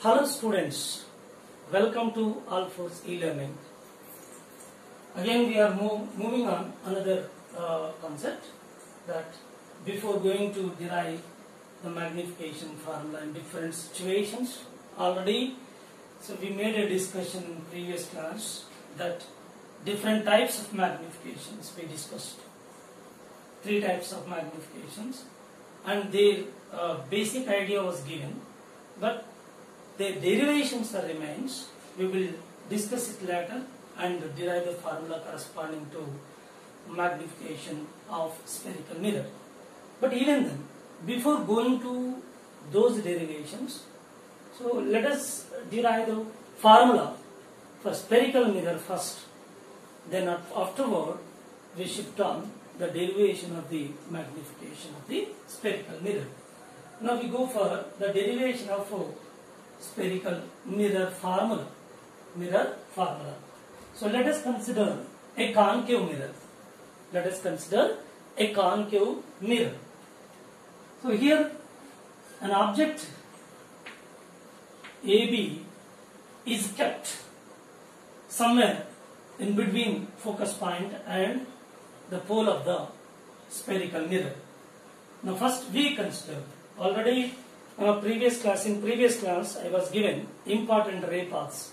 Hello students, welcome to Alphos e-learning. Again we are moving on another concept, that before going to derive the magnification formula in different situations, already so we made a discussion in previous class that different types of magnifications we discussed. 3 types of magnifications and their basic idea was given, but the derivations are remains. We will discuss it later and derive the formula corresponding to magnification of spherical mirror. But even then, before going to those derivations, so let us derive the formula for spherical mirror first. Then afterward, we shift on the derivation of the magnification of the spherical mirror. Now we go for the derivation of spherical mirror formula. So let us consider a concave mirror. So here an object AB is kept somewhere in between focus point and the pole of the spherical mirror. Now first we consider, already in previous class I was given important ray paths.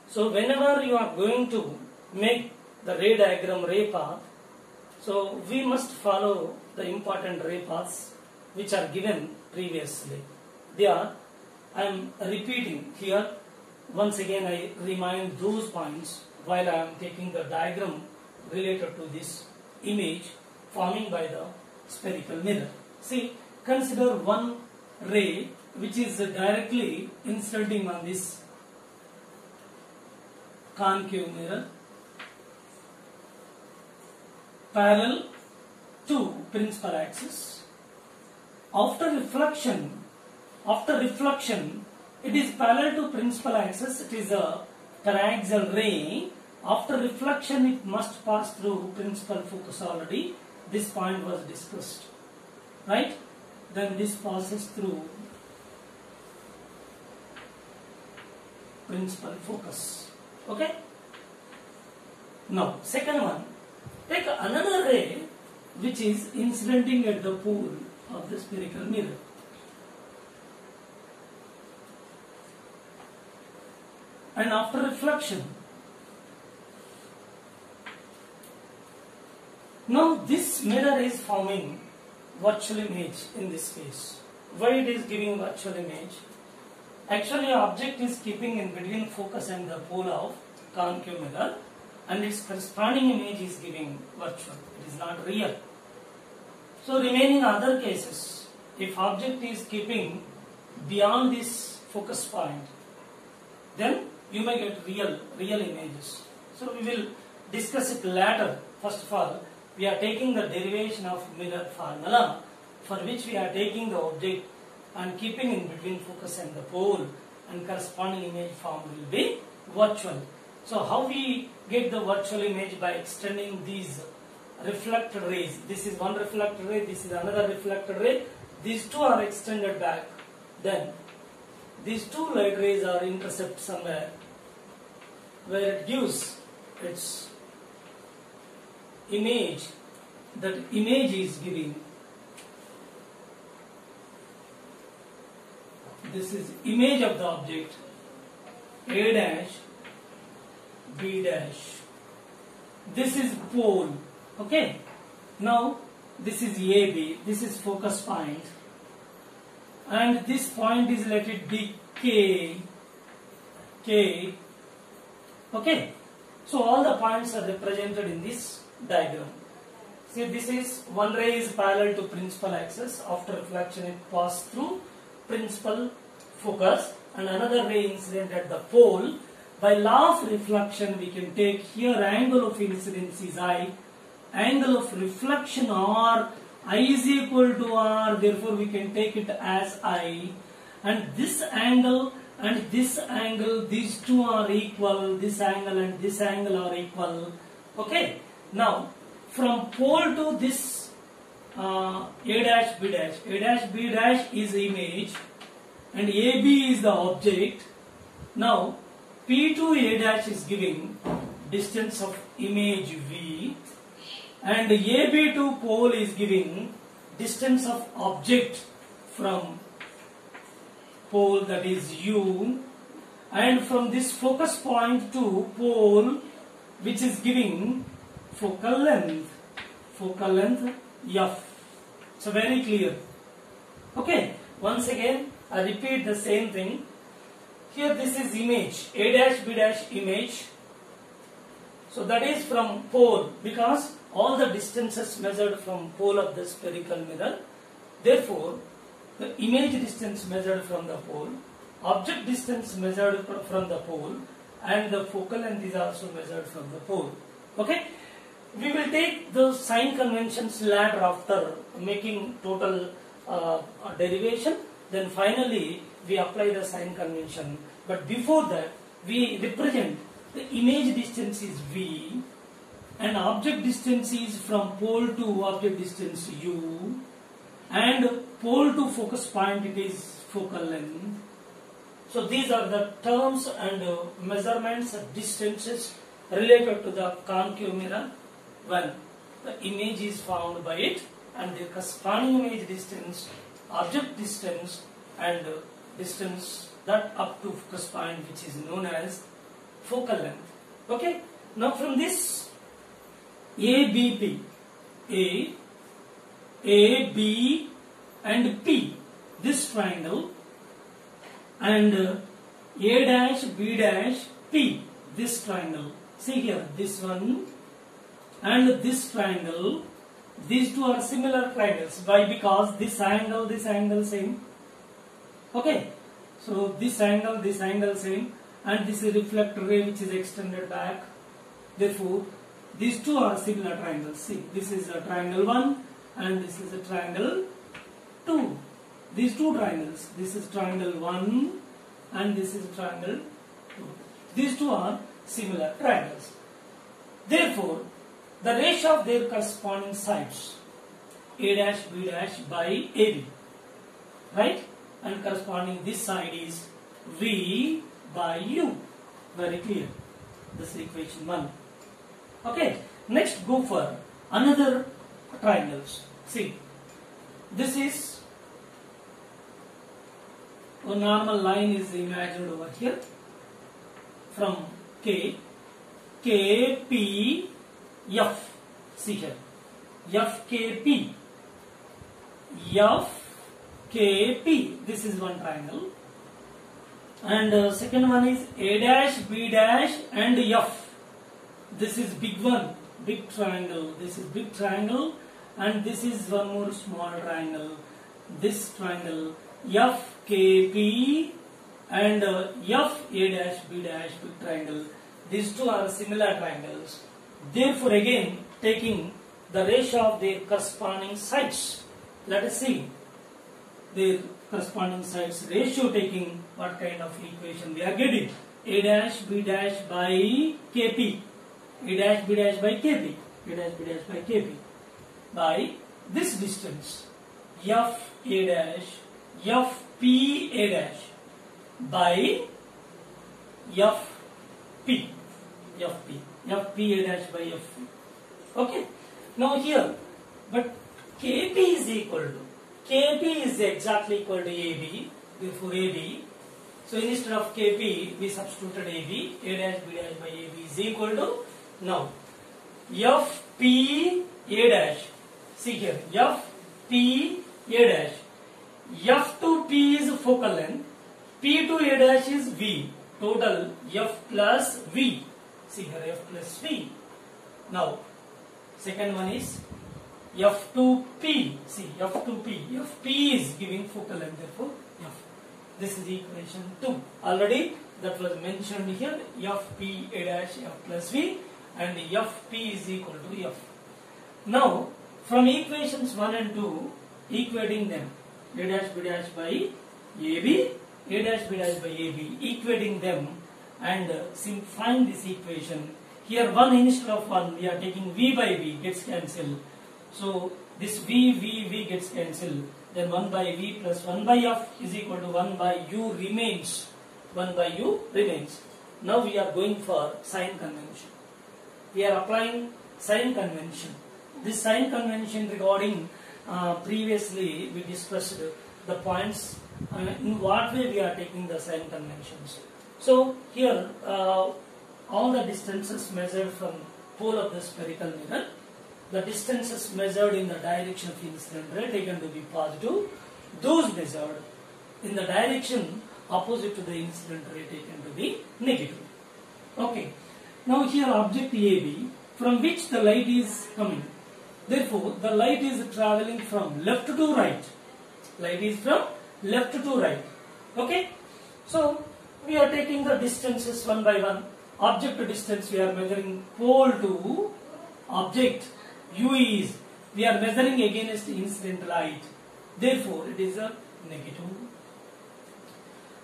So whenever you are going to make the ray diagram ray path, so we must follow the important ray paths which are given previously. I am repeating here. Once again I remind those points while I am taking the diagram related to this image forming by the spherical mirror. See, consider one ray which is directly inciding on this concave mirror parallel to principal axis. After reflection, it is parallel to principal axis. It is a paraxial ray. After reflection, it must pass through principal focus. Already this point was discussed, right? Then this passes through principal focus. Okay? Now second one, take another ray which is incidenting at the pole of the spherical mirror. And after reflection, now this mirror is forming virtual image in this case. Why it is giving virtual image? Actually object is keeping in between focus and the pole of concave mirror, and its corresponding image is giving virtual. It is not real. So remaining other cases, if object is keeping beyond this focus point, then you may get real images. So we will discuss it later. First of all, we are taking the derivation of mirror formula, for which we are taking the object and keeping in between focus and the pole, and corresponding image form will be virtual. So how we get the virtual image? By extending these reflected rays. This is one reflected ray, this is another reflected ray. These two are extended back. Then these two light rays are intercept somewhere where it gives its image. That image is giving, this is image of the object A dash, B dash. This is pole. Okay. Now this is AB. This is focus point, and this point is, let it be K. Okay. So all the points are represented in this diagram. See, this is one ray is parallel to principal axis. After reflection, it passes through principal focus, and another ray incident at the pole. By law of reflection, we can take here angle of incidence is I, angle of reflection R, I is equal to R, therefore we can take it as I, and this angle and this angle, these two are equal, this angle and this angle are equal. Okay. Now from pole to this A dash B dash is image and AB is the object. Now P to A dash is giving distance of image V, and AB to pole is giving distance of object from pole, that is U, and from this focus point to pole, which is giving focal length F. So very clear. Okay, once again I repeat the same thing. Here this is image, A dash B dash image. So that is from pole, because all the distances measured from pole of the spherical mirror. Therefore, the image distance measured from the pole, object distance measured from the pole, and the focal length is also measured from the pole. Okay? We will take the sign conventions later after making total derivation. Then finally we apply the sign convention. But before that, we represent the image distance is V, and object distance is from pole to object distance U, and pole to focus point it is focal length. So these are the terms and measurements of distances related to the concave mirror when the image is found by it, and the corresponding image distance, object distance, and distance that up to focus point, which is known as focal length. Okay. Now from this ABP, A, B and P, this triangle, and A dash, B dash, P, this triangle. See here, this one and this triangle, these two are similar triangles. Why? Because this angle same. Okay. So this angle same, and this is reflector ray which is extended back. Therefore, these two are similar triangles. See, this is a triangle 1 and this is a triangle 2. These two triangles, this is triangle 1 and this is triangle 2. These two are similar triangles. Therefore, the ratio of their corresponding sides, A dash, B dash by AB, right? And corresponding this side is V by U. Very clear. This is equation 1. Okay. Next, go for another triangles. See, this is a normal line is imagined over here from K, P, F. See here, FKP, FKP. This is one triangle, and second one is A dash, B dash, and F. This is big one, big triangle. This is big triangle, and this is one more small triangle. This triangle FKP and F A dash, B dash, big triangle. These two are similar triangles. Therefore, again taking the ratio of their corresponding sides. Let us see their corresponding sides ratio, taking what kind of equation we are getting. A dash, B dash by KP. A dash, B dash by KP. A dash, B dash by KP. By this distance F A dash, F P A dash by F P. F P A dash by F P. Okay. Now here, but KP is equal to, KP is exactly equal to AB, therefore AB. So instead of KP, we substituted AB, A dash, B dash by AB is equal to, now, F P A dash. See here, F P A dash. F to P is focal length, P to A dash is V. Total F plus V. See here, F plus V. Now, second one is F to P. See, F to P. F P is giving focal length, therefore F. This is equation 2. Already that was mentioned here. F P A dash F plus V, and F P is equal to F. Now, from equations 1 and 2, equating them, A dash, B dash by AB, A dash, B dash by AB, equating them and simplifying this equation. Here 1 instead of 1, we are taking V by V, gets cancelled. So this V gets cancelled. Then 1 by V plus 1 by F is equal to 1 by U remains. 1 by u remains. Now we are going for sign convention. We are applying sign convention. This sign convention regarding previously we discussed the points in what way we are taking the sign conventions. So here all the distances measured from pole of the spherical mirror, the distances measured in the direction of incident ray taken to be positive, those measured in the direction opposite to the incident ray taken to be negative. Okay. Now here object AB from which the light is coming. Therefore, the light is traveling from left to right. Light is from left to right. Okay. So we are taking the distances one by one. Object distance we are measuring pole to object. U is we are measuring against incident light. Therefore, it is a negative.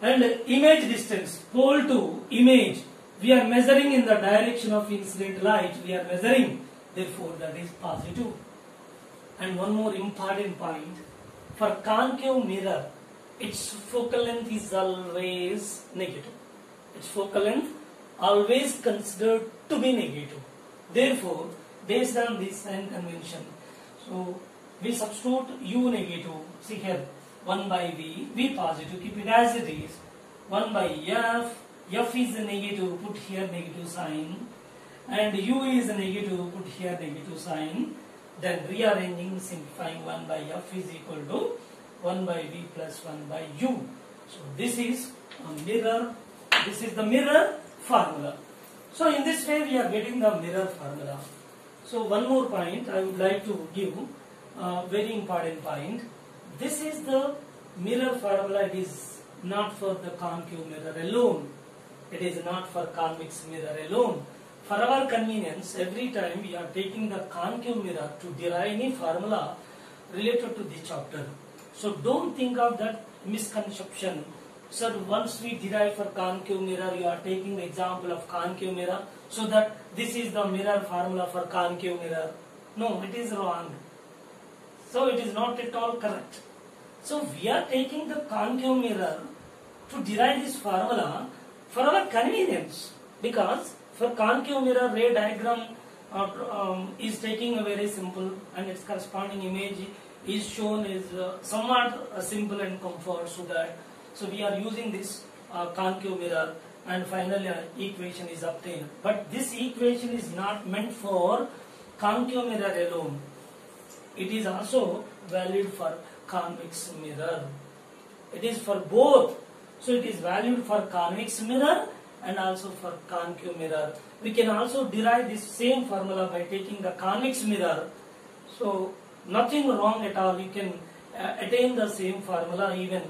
And image distance pole to image we are measuring in the direction of incident light. We are measuring. Therefore, that is positive. And one more important point. For concave mirror, its focal length is always negative. Its focal length always considered to be negative. Therefore, based on this sign convention, so we substitute u negative. See here, 1 by v positive. Keep it as it is. 1 by f is negative. Put here negative sign. And u is negative. Put here negative sign. Then rearranging, simplifying 1 by f is equal to 1 by v plus 1 by u. So this is a mirror. This is the mirror formula. So in this way we are getting the mirror formula. So one more point I would like to give, very important point. This is the mirror formula. It is not for the concave mirror alone. It is not for convex mirror alone. For our convenience, every time we are taking the concave mirror to derive any formula related to this chapter. So don't think of that misconception. Sir, once we derive for concave mirror, you are taking the example of concave mirror, so that this is the mirror formula for concave mirror. No, it is wrong. So it is not at all correct. So we are taking the concave mirror to derive this formula for our convenience, because for concave mirror ray diagram is taking a very simple and its corresponding image is shown is somewhat simple and comfort, so we are using this concave mirror and finally equation is obtained. But this equation is not meant for concave mirror alone. It is also valid for convex mirror. It is for both. So it is valid for convex mirror and also for concave mirror. We can also derive this same formula by taking the convex mirror. So nothing wrong at all. You can attain the same formula even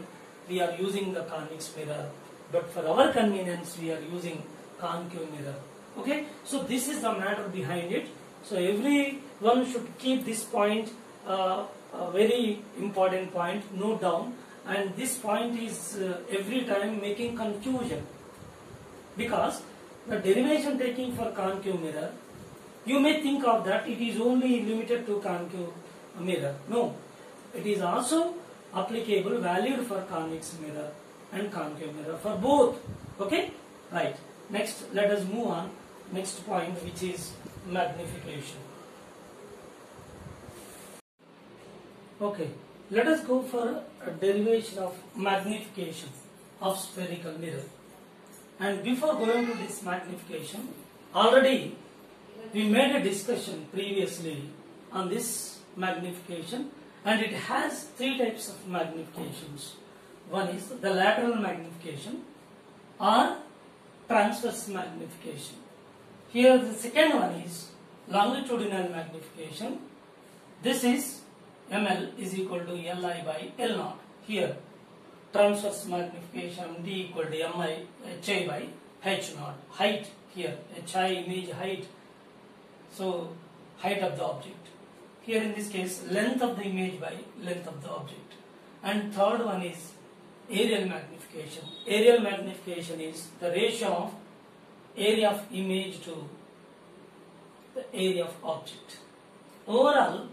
we are using the convex mirror. But for our convenience we are using concave mirror. Okay. So this is the matter behind it. So everyone should keep this point a very important point. Note down. And this point is every time making confusion. Because the derivation taking for concave mirror, you may think of that it is only limited to concave mirror. No, it is also applicable, valid for convex mirror and concave mirror, for both. Okay, right. Next, let us move on. Next point, which is magnification. Okay, let us go for a derivation of magnification of spherical mirror. And before going to this magnification, already we made a discussion previously on this magnification, and it has three types of magnifications. One is the lateral magnification or transverse magnification. Here the second one is longitudinal magnification. This is ml is equal to li by l0. Here transverse magnification d equal to mi hi by h0. Height here, hi image height. So height of the object. Here in this case length of the image by length of the object. And third one is aerial magnification. Aerial magnification is the ratio of area of image to the area of object. Overall,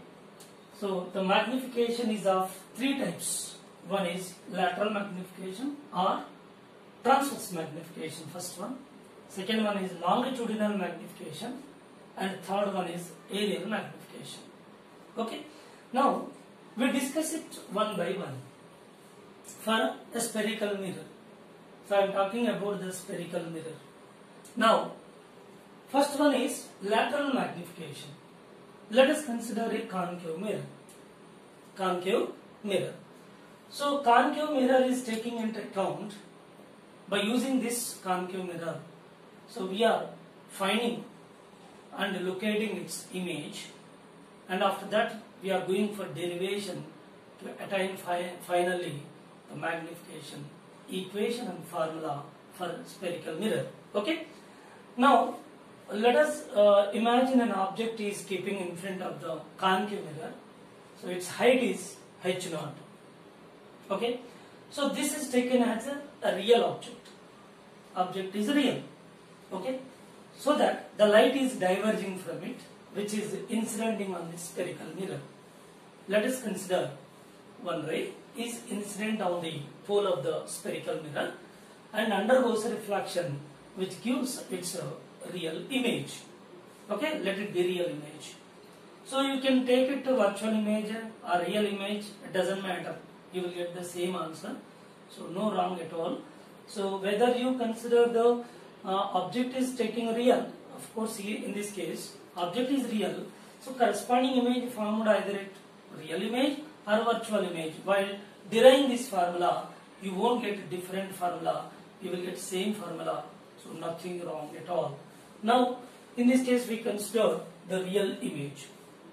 so the magnification is of three types. One is lateral magnification or transverse magnification, first one. Second one is longitudinal magnification, and third one is aerial magnification. Okay. Now we discuss it one by one. For a spherical mirror, so I am talking about the spherical mirror. Now, first one is lateral magnification. Let us consider a concave mirror. Concave mirror. So concave mirror is taking into account by using this concave mirror. So we are finding and locating its image, and after that we are going for derivation to attain finally the magnification equation and formula for spherical mirror. Okay. Now let us imagine an object is keeping in front of the concave mirror. So its height is h0. Okay. So this is taken as a real object. Object is real. Okay. So that the light is diverging from it, which is incidenting on the spherical mirror. Let us consider one ray is incident on the pole of the spherical mirror and undergoes a reflection, which gives its real image. Okay, let it be real image. So you can take it to virtual image or real image, it doesn't matter. You will get the same answer. So no wrong at all. So whether you consider the object is taking real, of course in this case object is real. So corresponding image formed either at real image or virtual image. While deriving this formula, you won't get different formula. You will get same formula. So nothing wrong at all. Now in this case we consider the real image.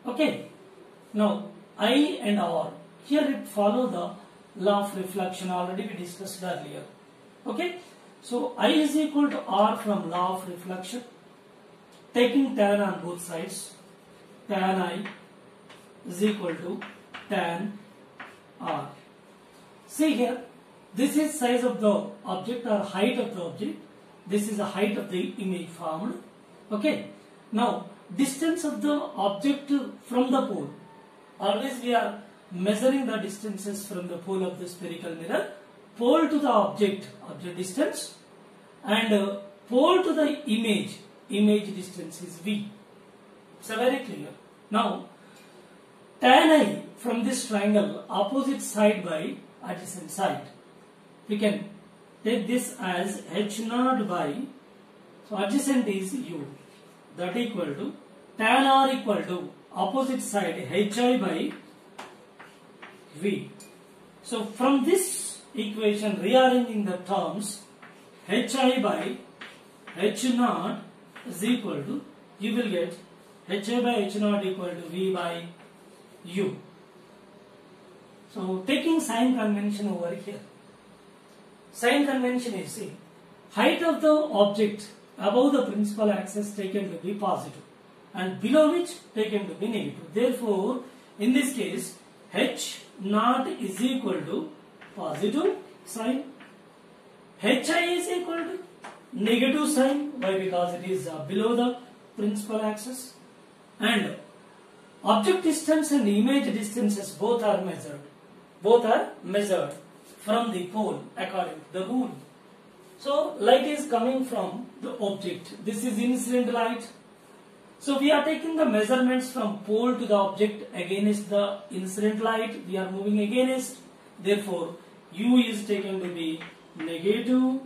Okay. Now I and R, here it follow the law of reflection, already we discussed earlier. Okay. So I is equal to R from law of reflection, taking tan on both sides. Tan I is equal to tan R. See here, this is size of the object or height of the object. This is the height of the image formed. Okay. Now distance of the object from the pole. Always we are measuring the distances from the pole of the spherical mirror. Pole to the object distance, and pole to the image distance is V. So very clear. Now tan I from this triangle, opposite side by adjacent side. We can take this as h0 by, so adjacent is u, that equal to tan R equal to opposite side hi by v. So from this equation, rearranging the terms, hi by h0 is equal to, you will get hi by h0 equal to v by u. So taking sign convention over here, sign convention is, see, height of the object above the principal axis taken to be positive and below which taken to be negative. Therefore in this case h0 is equal to positive sign, hi is equal to negative sign. Why? Because it is below the principal axis, and object distance and image distances both are measured. Both are measured from the pole according to the rule. So light is coming from the object. This is incident light. So we are taking the measurements from pole to the object against the incident light. We are moving against. Therefore U is taken to be negative,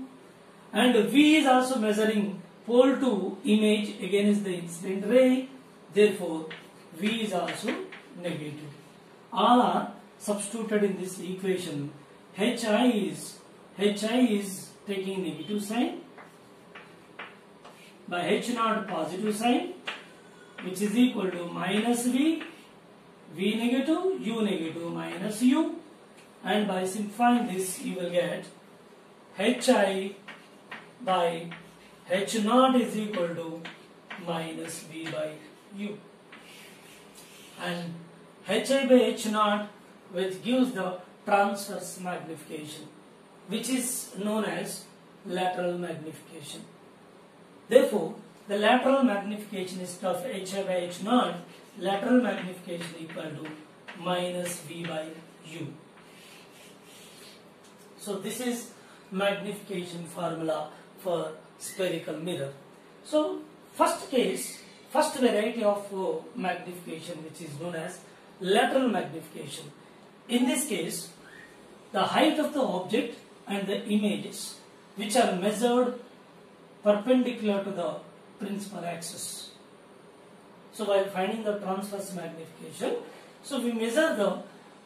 and V is also measuring pole to image against the incident ray. Therefore V is also negative. All are substituted in this equation. Hi is taking negative sign, by h0 positive sign, which is equal to minus V, V negative, U negative minus U, and by simplifying this you will get hi by h0 is equal to minus V by U, and hi by h0, which gives the transverse magnification, which is known as lateral magnification. Therefore, the lateral magnification is of hi by h0, lateral magnification equal to minus V by U. So this is magnification formula for spherical mirror. So first variety of magnification, which is known as lateral magnification. In this case, the height of the object and the images which are measured perpendicular to the principal axis. So while finding the transverse magnification, so we measure the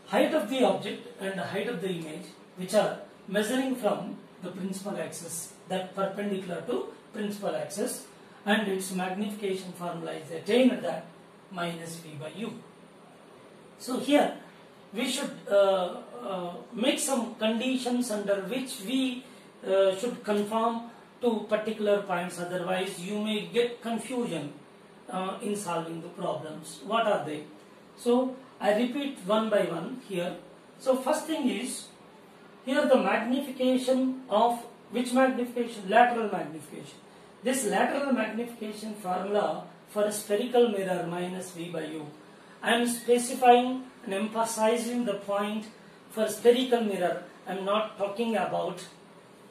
height of the object and the height of the image which are measuring from the principal axis, that perpendicular to principal axis, and its magnification formula is attained at that minus V by U. So here we should make some conditions under which we should conform to particular points, otherwise you may get confusion in solving the problems. What are they? So I repeat one by one here. So first thing is, here the magnification of which magnification? Lateral magnification. This lateral magnification formula for a spherical mirror minus V by U. I am specifying and emphasizing the point for spherical mirror. I am not talking about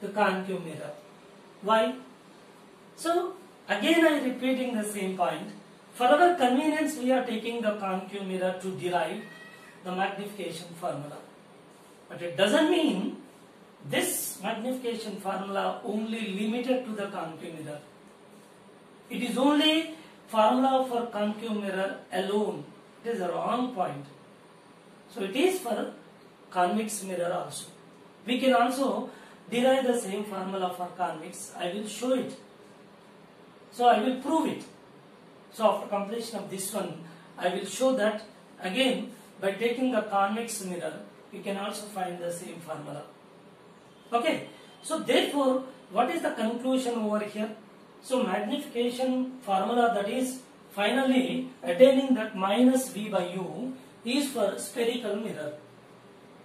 the concave mirror. Why? So again I am repeating the same point. For our convenience, we are taking the concave mirror to derive the magnification formula. But it doesn't mean this magnification formula only limited to the concave mirror. It is only formula for concave mirror alone. It is a wrong point. So it is for convex mirror also. We can also derive the same formula for convex. I will show it. So I will prove it. So after completion of this one, I will show that again by taking the convex mirror, we can also find the same formula. Okay. So therefore, what is the conclusion over here? So magnification formula, that is finally attaining that minus V by U, is for spherical mirror.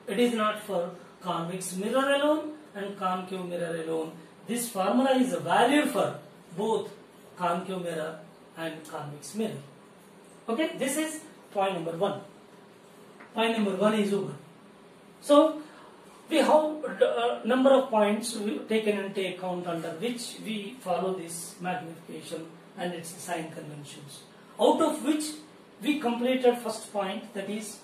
It is not for convex mirror alone and concave mirror alone. This formula is valid for both concave mirror and convex mirror. Okay, this is point number one. Point number one is over. So we have a number of points taken into account under which we follow this magnification and its sign conventions. Out of which we completed first point, that is,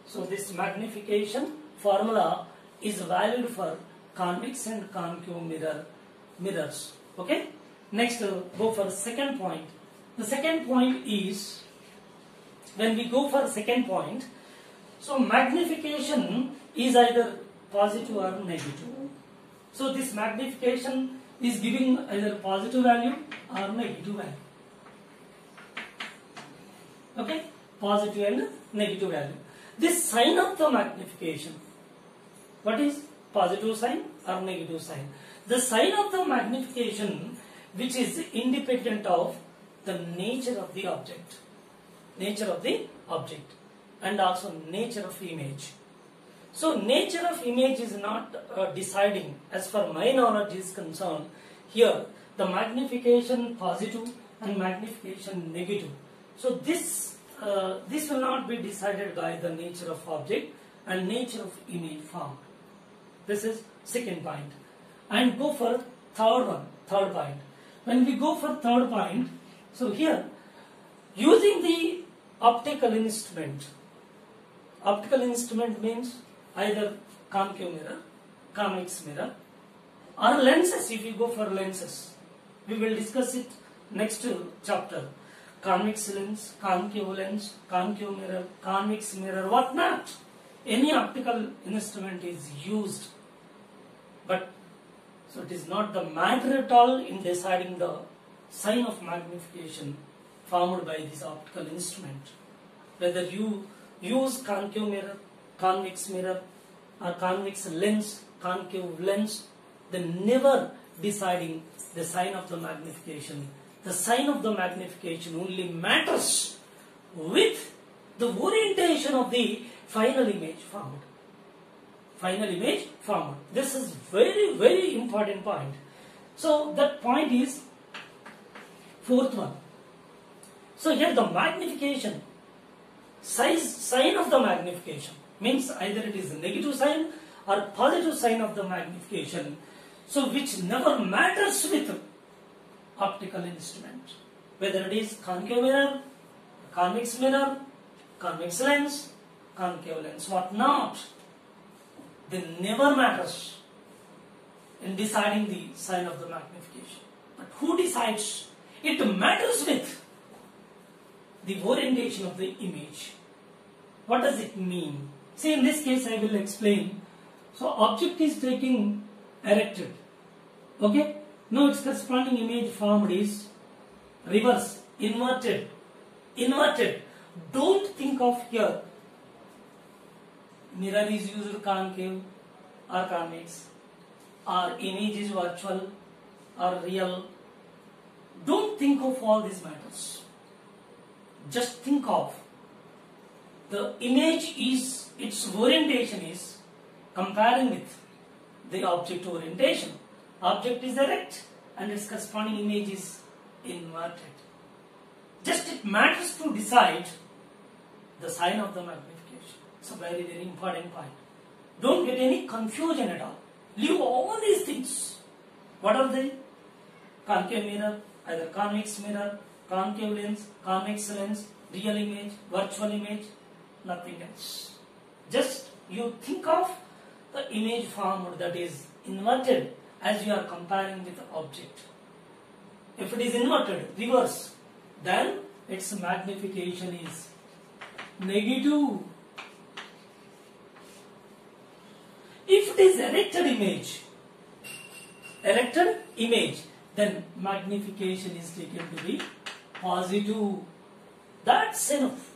so this magnification formula is valid for convex and concave mirrors. Okay. Next, go for second point. The second point is, when we go for second point, so magnification is either positive or negative. So this magnification is giving either positive value or negative value. Okay, positive and negative value. This sign of the magnification, what is positive sign or negative sign? The sign of the magnification, which is independent of the nature of the object, and also nature of image. So nature of image is not deciding, as far my knowledge is concerned. Here the magnification positive and magnification negative. So this will not be decided by the nature of object and nature of image formed. This is second point. And go for third point. When we go for third point, so here using the optical instrument means either concave mirror, convex mirror, or lenses. If we go for lenses, we will discuss it next chapter. Convex lens, concave mirror, convex mirror, what not? Any optical instrument is used, but so it is not the matter at all in deciding the sign of magnification formed by this optical instrument. Whether you use concave mirror, convex mirror, or convex lens, concave lens, then never deciding the sign of the magnification. The sign of the magnification only matters with the orientation of the final image formed. This is very, very important point. So that point is fourth one. So here the magnification, sign of the magnification means either it is a negative sign or positive sign of the magnification. So which never matters with optical instrument, whether it is concave mirror, convex mirror, convex lens, concave lens, what not, they never matters in deciding the sign of the magnification. But who decides? It matters with the orientation of the image. What does it mean? See, in this case I will explain. So object is taking erected. Okay? Now its corresponding image formed is reverse, inverted. Inverted. Don't think of here mirror is used concave or convex, or image is virtual or real. Don't think of all these matters. Just think of the image is, its orientation is comparing with the object orientation. Object is erect and its corresponding image is inverted. Just it matters to decide the sign of the magnification. It's a very, very important point. Don't get any confusion at all. Leave all these things. What are they? Concave mirror, either convex mirror, concave lens, convex lens, real image, virtual image, nothing else. Just you think of the image formed that is inverted as you are comparing with the object. If it is inverted, reverse, then its magnification is negative. If it is erected image, then magnification is taken to be positive. That's enough.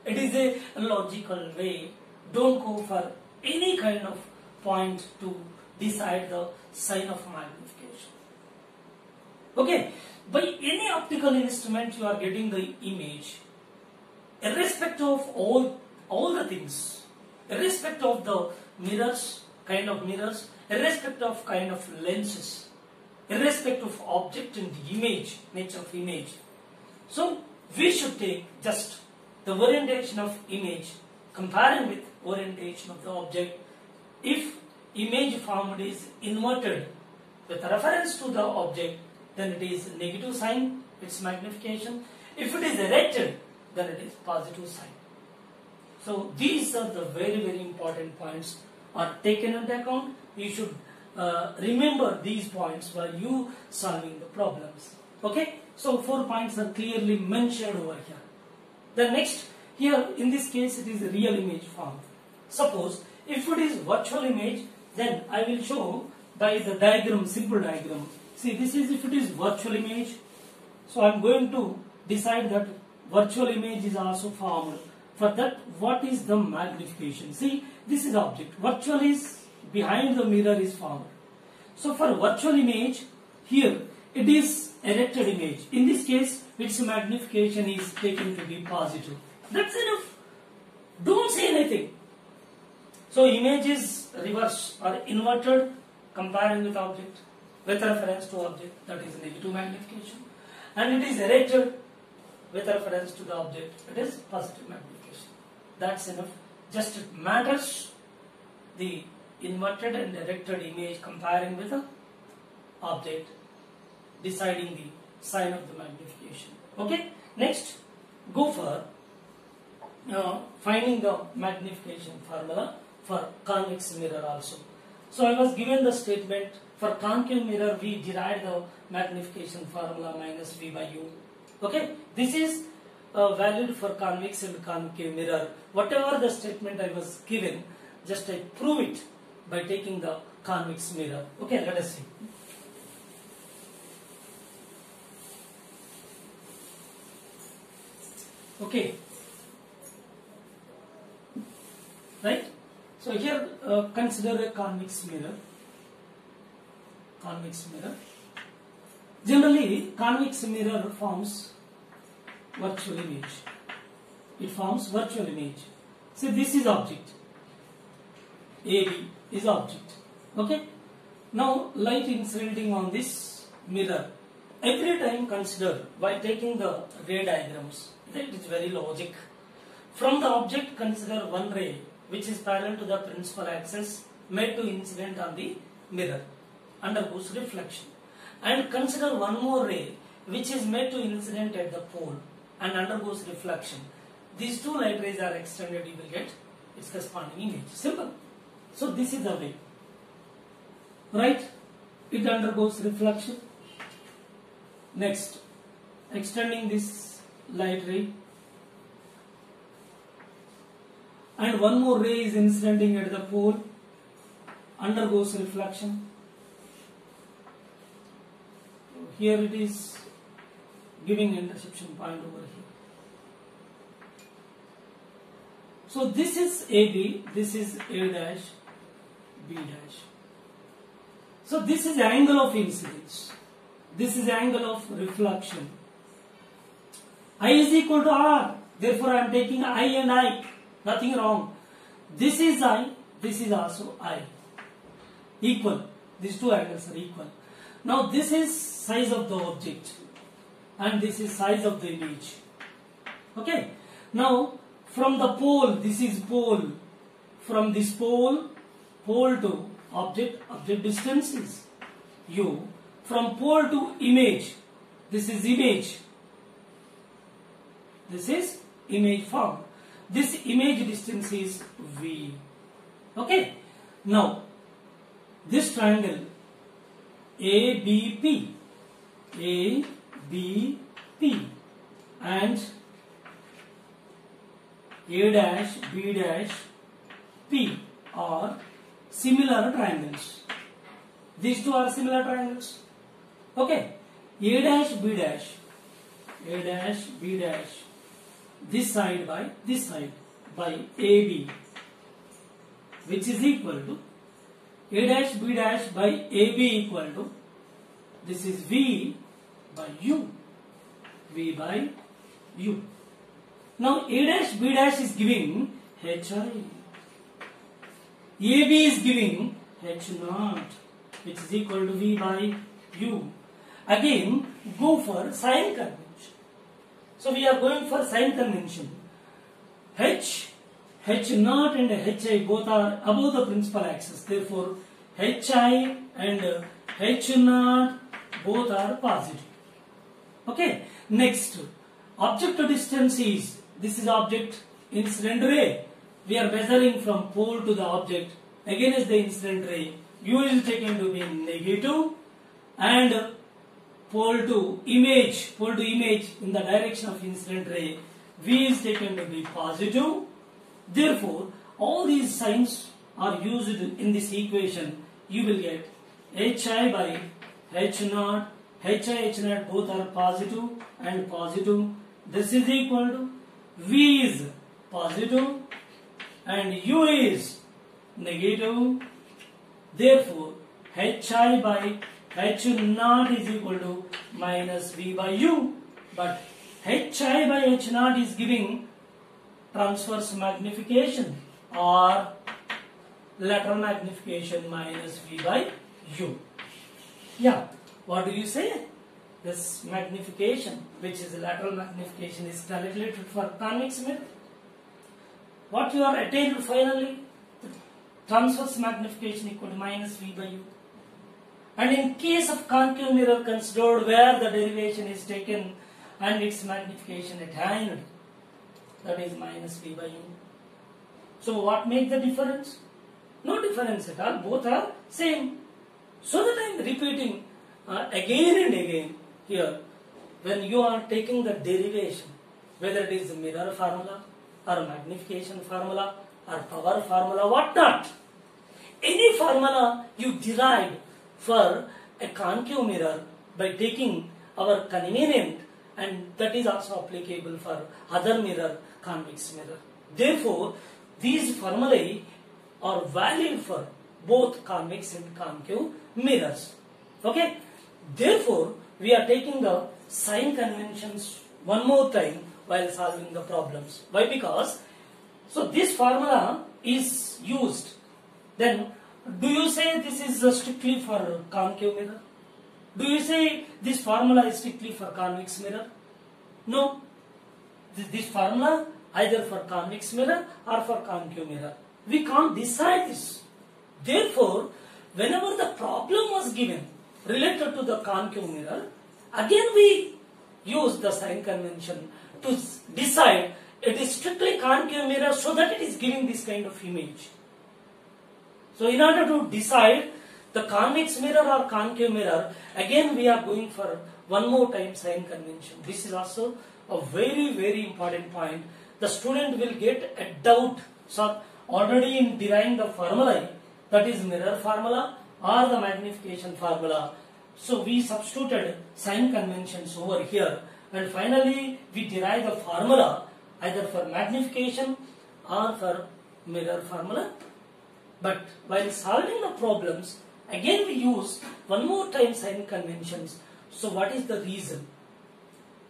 It is a logical way. Don't go for any kind of point to decide the sign of magnification. Okay, by any optical instrument you are getting the image, irrespective of all the things, irrespective of the mirrors, irrespective of kind of lenses, irrespective of object and image, nature of image. So we should take just the orientation of image comparing with orientation of the object. If image formed is inverted with reference to the object, then it is negative sign, its magnification. If it is erected, then it is positive sign. So these are the very, very important points are taken into account. You should remember these points while you solving the problems. Okay, so 4 points are clearly mentioned over here. The next, here in this case it is a real image formed. Suppose if it is virtual image, then I will show by the diagram, simple diagram. See, this is if it is virtual image. So I am going to decide that virtual image is also formed. For that, what is the magnification? See, this is object. Virtual is behind the mirror is formed. So for virtual image, here it is erected image. In this case, its magnification is taken to be positive. That's enough. Don't say anything. So image is reverse or inverted comparing with object with reference to object, that is negative magnification. And it is erected with reference to the object, it is positive magnification. That's enough. Just it matters the inverted and erected image comparing with the object, deciding the sign of the magnification. Okay, next go for finding the magnification formula for convex mirror also. So I was given the statement for concave mirror we derived the magnification formula minus V by U. Okay, this is valid for convex and concave mirror. Whatever the statement I was given, just I prove it by taking the convex mirror. Okay, let us see. Okay, right? So here consider a convex mirror. Convex mirror. Generally, convex mirror forms virtual image. It forms virtual image. So this is object. AB is object. Okay. Now light incidenting on this mirror. Every time consider by taking the ray diagrams. It is very logic. From the object, consider one ray which is parallel to the principal axis made to incident on the mirror. undergoes reflection. And consider one more ray which is made to incident at the pole and undergoes reflection. These two light rays are extended, you will get its corresponding image. Simple. So this is the way. Right? It undergoes reflection. Next, extending this light ray. And one more ray is incidenting at the pole, undergoes reflection. Here it is giving interception point over here. So this is AB, this is A dash, B dash. So this is angle of incidence. This is angle of reflection. I is equal to R. Therefore I am taking I and I. Nothing wrong. This is I, this is also I. Equal. These two angles are equal. Now this is size of the object and this is size of the image. Okay. Now from the pole, this is pole. From this pole to object distance is U. From pole to image, this is image. This is image form. This image distance is V. Okay. Now this triangle ABP and A dash B dash P are similar triangles. These two are similar triangles. Okay. A dash B dash, A dash B dash, this side by AB, which is equal to A dash B dash by AB equal to, this is V by U. V by U. Now A dash B dash is giving HI. AB is giving H0, which is equal to V by U. Again, go for sign convention. So we are going for sign convention. H0 and HI both are above the principal axis. Therefore, HI and H0 both are positive. Okay. Next, object distance is, this is object incident ray. We are measuring from pole to the object against the incident ray. U is taken to be negative and pole to image in the direction of incident ray, V is taken to be positive. Therefore, all these signs are used in this equation. You will get HI by H0, HI, H0 both are positive and positive. This is equal to V is positive and U is negative. Therefore, HI by H0 is equal to minus V by U. But HI by H0 is giving transverse magnification or lateral magnification minus V by U. Yeah, what do you say? This magnification, which is lateral magnification, is calculated for convex mirror. What you are attained finally? Transverse magnification equal to minus V by U. And in case of concave mirror considered where the derivation is taken and its magnification attained, that is minus V by U. So what makes the difference? No difference at all, both are same. So that I am repeating again and again here, when you are taking the derivation, whether it is mirror formula or magnification formula or power formula, what not, any formula you derived for a concave mirror by taking our convenient, and that is also applicable for other mirror, convex mirror. Therefore, these formulae are valid for both convex and concave mirrors. Okay. Therefore, we are taking the sign conventions one more time while solving the problems. Why? Because, so this formula is used. Then, do you say this is strictly for concave mirror? Do you say this formula is strictly for convex mirror? No. This formula either for convex mirror or for concave mirror. We can't decide this. Therefore, whenever the problem was given related to the concave mirror, again we use the sign convention to decide it is strictly concave mirror so that it is giving this kind of image. So in order to decide the convex mirror or concave mirror, again we are going for one more time sign convention. This is also a very important point. The student will get a doubt. So already in deriving the formulae, that is mirror formula or the magnification formula. So we substituted sign conventions over here, and finally we derive the formula either for magnification or for mirror formula. But while solving the problems, again we use one more time sign conventions. So what is the reason?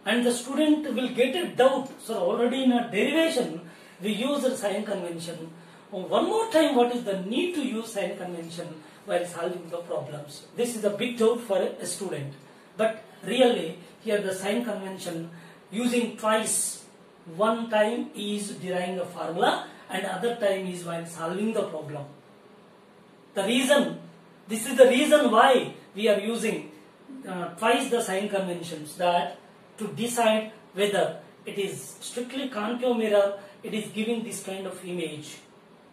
And the student will get a doubt. So already in a derivation we use the sign convention. One more time, what is the need to use sign convention while solving the problems? This is a big doubt for a student. But really here the sign convention using twice. One time is deriving the formula and other time is while solving the problem. This is the reason why we are using twice the sign conventions, that to decide whether it is strictly concave mirror, it is giving this kind of image,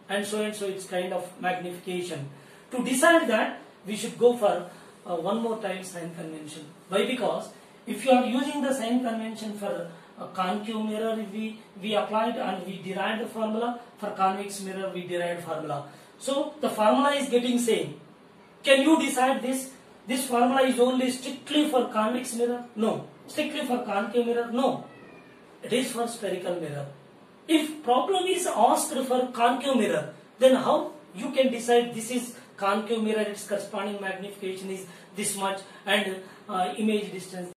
and so it's kind of magnification. To decide that, we should go for one more time sign convention. Why? Because if you are using the sign convention for a concave mirror, we applied and we derived the formula. For convex mirror, we derived formula. So the formula is getting same. Can you decide this? This formula is only strictly for convex mirror? No. Strictly for concave mirror? No. It is for spherical mirror. If problem is asked for concave mirror, then how you can decide this is concave mirror, its corresponding magnification is this much and image distance